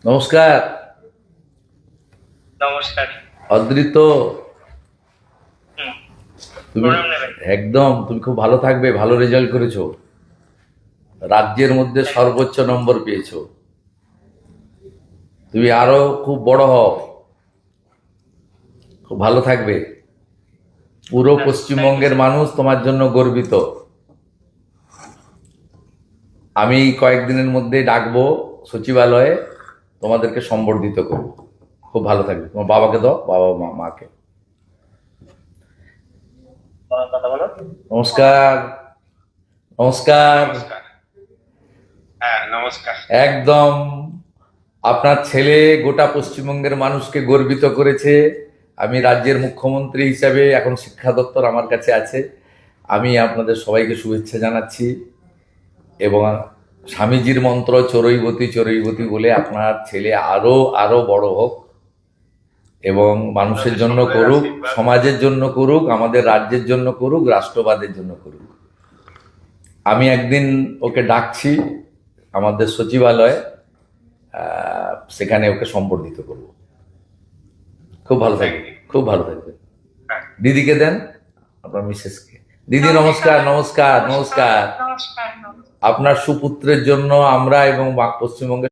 নমস্কার। নমস্কার। অদ্রিত, হুম। তুমি প্রণাম নেবেন। একদম তুমি খুব ভালো থাকবে। ভালো রেজাল্ট করেছো, রাজ্যের মধ্যে ধন্যবাদ। সর্বোচ্চ নম্বর পেয়েছো। তুমি আরো খুব বড় হও, খুব ভালো থাকবে। পুরো থ্যাংক ইউ পশ্চিমবঙ্গের স্যার। মানুষ তোমার জন্য গর্বিত। আমি কয়েকদিনের মধ্যে ডাকবো সচিবালয়ে, তোমাদেরকে সম্বর্ধিত করবো। খুব ভালো থাকবে। তোমার বাবাকে দাও, বাবা মা মাকে। কথা বলো। নমস্কার। নমস্কার। নমস্কার। হ্যাঁ, নমস্কার। একদম আপনার ছেলে গোটা পশ্চিমবঙ্গের মানুষকে গর্বিত করেছে। আমি রাজ্যের মুখ্যমন্ত্রী হিসাবে, এখন শিক্ষা দপ্তর আমার কাছে আছে, আমি আপনাদের সবাইকে শুভেচ্ছা জানাচ্ছি। এবং স্বামীজির মন্ত্র চরৈবতী চরৈবতী বলে আপনার ছেলে আরো আরো বড় হোক এবং মানুষের আপনাদের জন্য সকলের করুক, আশীর্বাদ। সমাজের জন্য করুক, আমাদের রাজ্যের জন্য করুক, রাষ্ট্রবাদের জন্য করুক। আমি একদিন ওকে ডাকছি আমাদের সচিবালয়ে, সেখানে ওকে সম্বর্ধিত করব। খুব ভালো থ্যাংক থাকবে, ইউ। খুব ভালো থাকবে। হ্যাঁ। দিদিকে দেন, আপনার মিসেসকে। দিদি নমস্কার, নমস্কার, নমস্কার। আপনার সুপুত্রের জন্য আমরা এবং পশ্চিমবঙ্গের